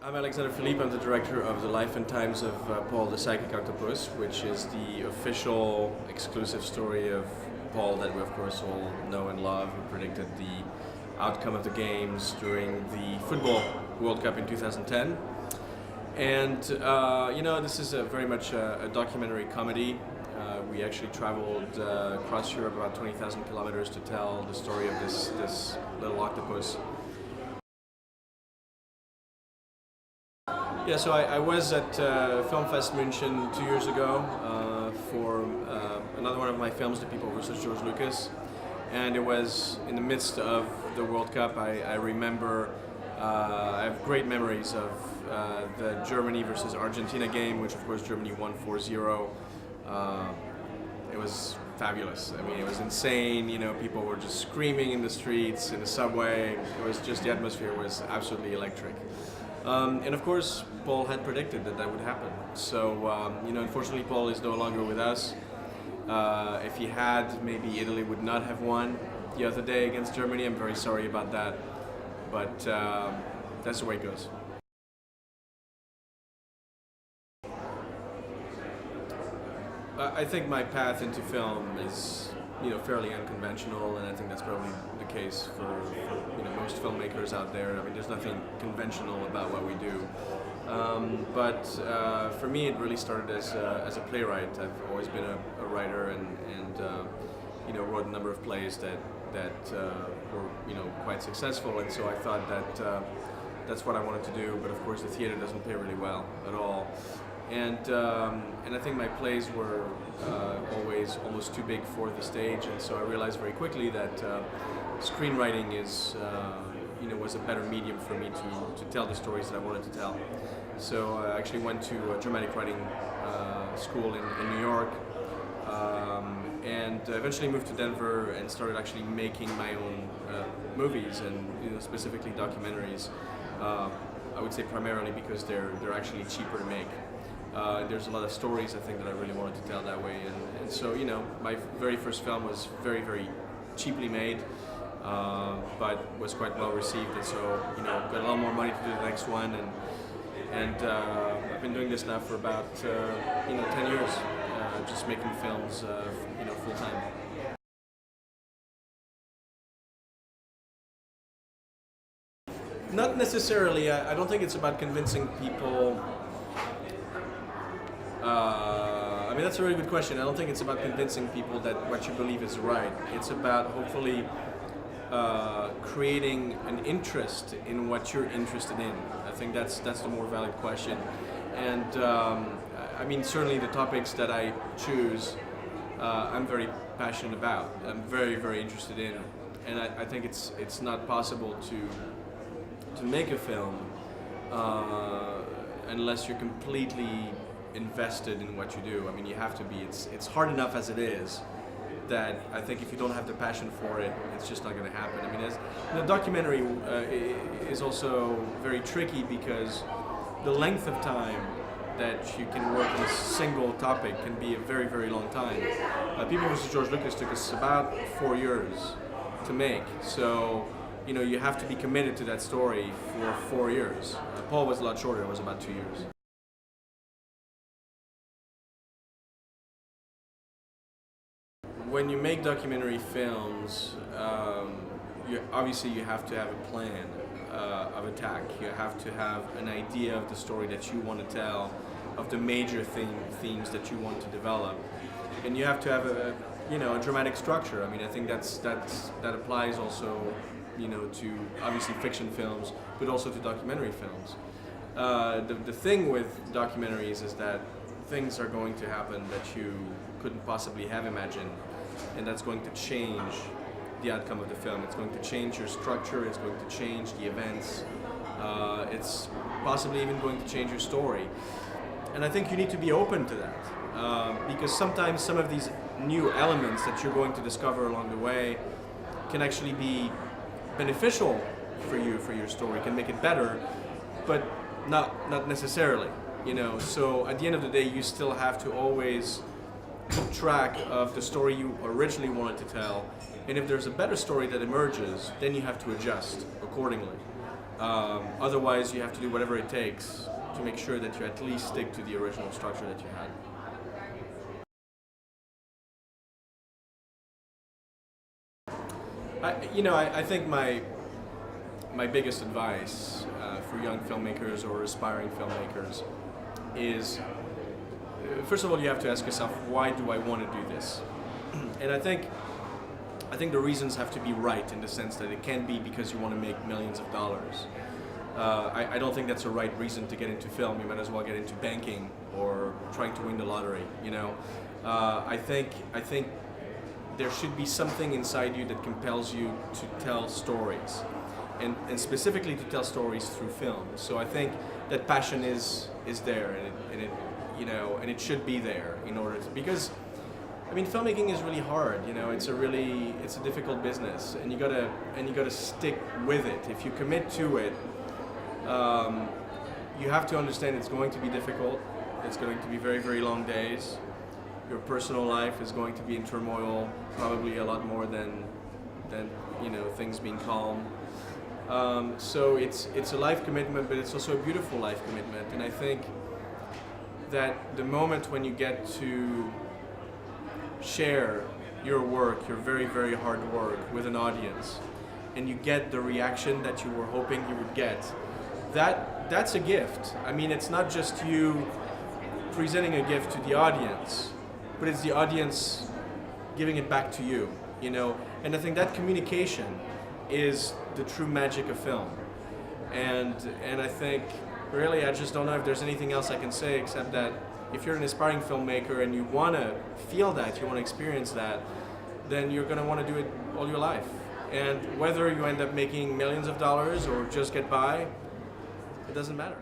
I'm Alexandre Philippe. I'm the director of The Life and Times of Paul the Psychic Octopus, which is the official exclusive story of Paul that we of course all know and love, who predicted the outcome of the games during the Football World Cup in 2010. And this is very much a documentary comedy. We actually traveled across Europe about 20,000 kilometers to tell the story of this little octopus. Yeah, so I was at Filmfest München 2 years ago for another one of my films, The People vs. George Lucas, and it was in the midst of the World Cup. I remember, I have great memories of the Germany versus Argentina game, which of course Germany won 4-0. It was fabulous. I mean, it was insane. You know, people were just screaming in the streets, in the subway. It was just, the atmosphere was absolutely electric. And of course, Paul had predicted that would happen. So, unfortunately, Paul is no longer with us. If he had, maybe Italy would not have won the other day against Germany. I'm very sorry about that, but that's the way it goes. I think my path into film is, fairly unconventional, and I think that's probably the case for most filmmakers out there. I mean, there's nothing conventional about what we do. But for me, it really started as a playwright. I've always been a writer, and wrote a number of plays that were quite successful. And so I thought that that's what I wanted to do. But of course, the theater doesn't pay really well at all. And I think my plays were always almost too big for the stage, and so I realized very quickly that screenwriting was a better medium for me to tell the stories that I wanted to tell. So I actually went to a dramatic writing school in New York, and eventually moved to Denver and started actually making my own movies, and specifically documentaries. I would say primarily because they're actually cheaper to make. There's a lot of stories, I think, that I really wanted to tell that way, and so my very first film was very, very cheaply made, but was quite well received, and so got a lot more money to do the next one, and I've been doing this now for about 10 years, just making films full time. Not necessarily. I don't think it's about convincing people. That's a really good question. I don't think it's about convincing people that what you believe is right. It's about hopefully creating an interest in what you're interested in. I think that's the more valid question. And certainly the topics that I choose, I'm very passionate about. I'm very, very interested in, and I think it's not possible to make a film unless you're completely invested in what you do. I mean, you have to be. It's hard enough as it is that I think if you don't have the passion for it, it's just not going to happen. I mean, the documentary is also very tricky because the length of time that you can work on a single topic can be a very, very long time. People vs. George Lucas took us about 4 years to make, so you have to be committed to that story for 4 years. Paul was a lot shorter. It was about 2 years. When you make documentary films, obviously you have to have a plan of attack. You have to have an idea of the story that you want to tell, of the major themes that you want to develop, and you have to have a dramatic structure. I mean, I think that applies also to obviously fiction films, but also to documentary films. The thing with documentaries is that things are going to happen that you couldn't possibly have imagined, and that's going to change the outcome of the film. It's going to change your structure, it's going to change the events, it's possibly even going to change your story. And I think you need to be open to that, because sometimes some of these new elements that you're going to discover along the way can actually be beneficial for your story, can make it better, but not necessarily. So at the end of the day, you still have to always keep track of the story you originally wanted to tell, and if there's a better story that emerges, then you have to adjust accordingly. Otherwise, you have to do whatever it takes to make sure that you at least stick to the original structure that you had. I think my biggest advice for young filmmakers or aspiring filmmakers is, first of all, you have to ask yourself, why do I want to do this? And I think the reasons have to be right, in the sense that it can't be because you want to make millions of dollars. I don't think that's a right reason to get into film. You might as well get into banking or trying to win the lottery. I think there should be something inside you that compels you to tell stories, and specifically to tell stories through film. So I think that passion is there, and it should be there in order to, because filmmaking is really hard. It's a difficult business, and you gotta stick with it. If you commit to it, you have to understand it's going to be difficult. It's going to be very, very long days. Your personal life is going to be in turmoil, probably a lot more than things being calm. So it's a life commitment, but it's also a beautiful life commitment. And I think that the moment when you get to share your work, your very, very hard work, with an audience, and you get the reaction that you were hoping you would get, that's a gift. It's not just you presenting a gift to the audience, but it's the audience giving it back to you, And I think that communication is the true magic of film. And I think, really, I just don't know if there's anything else I can say except that if you're an aspiring filmmaker and you want to feel that, you want to experience that, then you're going to want to do it all your life. And whether you end up making millions of dollars or just get by, it doesn't matter.